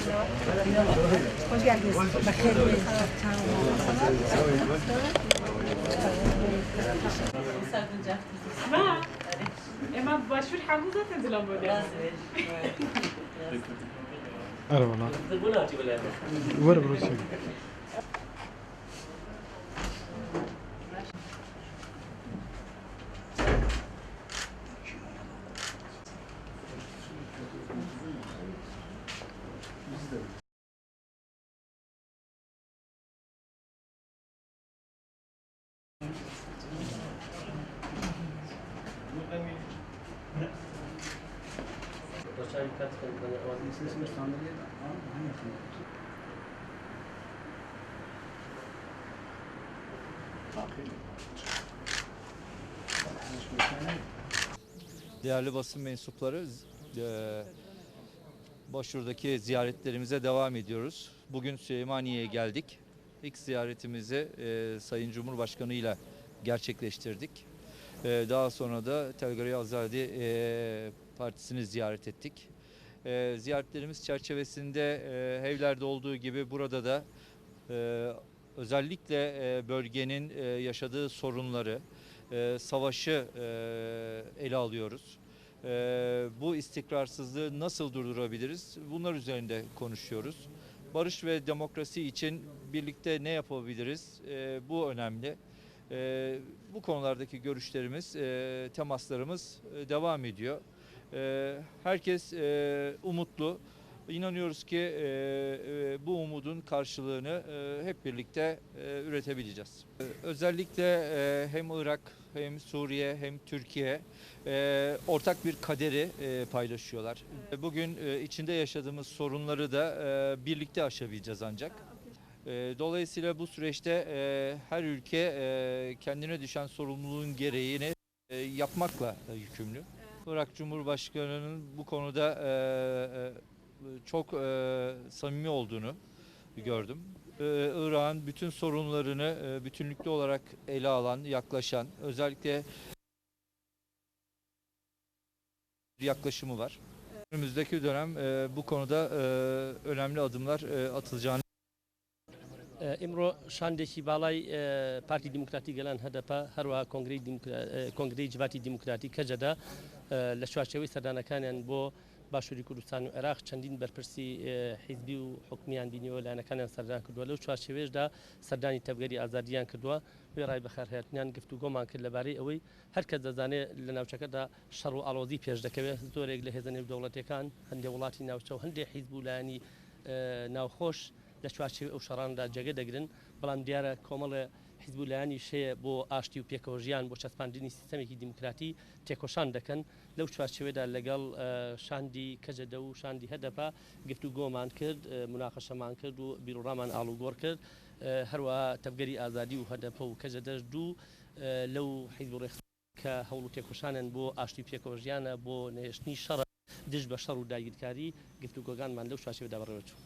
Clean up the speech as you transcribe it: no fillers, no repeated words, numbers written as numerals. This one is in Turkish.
Hoş geldiniz. ما اما باشور حموزه تنزل بوده أنا والله وين بروسيا Değerli basın mensupları, Başvur'daki ziyaretlerimize devam ediyoruz. Bugün Süleymaniye'ye geldik. İlk ziyaretimizi Sayın Cumhurbaşkanı ile gerçekleştirdik. Daha sonra da Telgari Azadi Partisi'ni ziyaret ettik. Ziyaretlerimiz çerçevesinde evlerde olduğu gibi burada da özellikle bölgenin yaşadığı sorunları, savaşı ele alıyoruz. Bu istikrarsızlığı nasıl durdurabiliriz? Bunlar üzerinde konuşuyoruz. Barış ve demokrasi için birlikte ne yapabiliriz? Bu önemli. Bu konulardaki görüşlerimiz, temaslarımız devam ediyor. Herkes umutlu. İnanıyoruz ki bu umudun karşılığını hep birlikte üretebileceğiz. Özellikle hem Irak, hem Suriye, hem Türkiye ortak bir kaderi paylaşıyorlar. Bugün içinde yaşadığımız sorunları da birlikte aşabileceğiz ancak. Dolayısıyla bu süreçte her ülke kendine düşen sorumluluğun gereğini yapmakla yükümlü. Irak Cumhurbaşkanı'nın bu konuda çok samimi olduğunu gördüm. Irak'ın bütün sorunlarını bütünlüklü olarak ele alan, yaklaşan, özellikle yaklaşımı var. Önümüzdeki dönem bu konuda önemli adımlar atılacağını. امرو شاندێکی باڵای پارتی دیموکراتی گەلان هەدەپا هەروەها کۆنگرەی جوواتی دیموکراتی کەجەدا لە چوارچێوەی سەردانەکانیان بۆ باشووری کوردستان و عێراق چەندین بەرپرسی حیزبی و حکمیان بینیوە لایەنەکانیان سەردان کردووە. لەو چوارچێوەیەشدا سەردانی تەبگەری ئازادیان کردووە، وێ ڕای بەخێرهاتنیان گفتوگۆمان کرد لەبارەی ئەوەی هەر کەس دەزانێت لە ناوچەکەدا شەڕ و ئاڵۆزی پێش دەکەوێت. زۆرێک لە هێزە نێودەوڵەتیەکان هەندێک وڵاتی ناوچە و هەندێک حیزب و لایەنی ناوخۆش لە چوارچێوەی ئەو شەڕاندا جێگە دەگرن، بەڵام دیارە کۆمەڵە حیزب و لایەنی شەیە بۆ ئاشتی و پێکەوەژیان بۆ چەسپاندنی سیستەمێکی دیموکراتی تێکۆشان دەکەن. لەو چوارچێوەیەدا لەگەڵ شاندی کەجەدە و شاندی هەدەپا گفتوگۆمان کرد، مناقەشەمان کرد و بیرۆڕامان ئاڵوگۆڕ کرد. هەروەها تەبگەری ئازادی و هەدەپە و کەجەدەش دوو لەو حیزب و ڕێخ کە هەوڵ و تێکۆشانن بۆ ئاشتی و پێکەوەژیانە بۆ نێشتنی شەڕ دژ بە شەڕ و داگیرکاری گفتوگۆگانمان لەو چوارچێوەدا بەڕێوە چوو.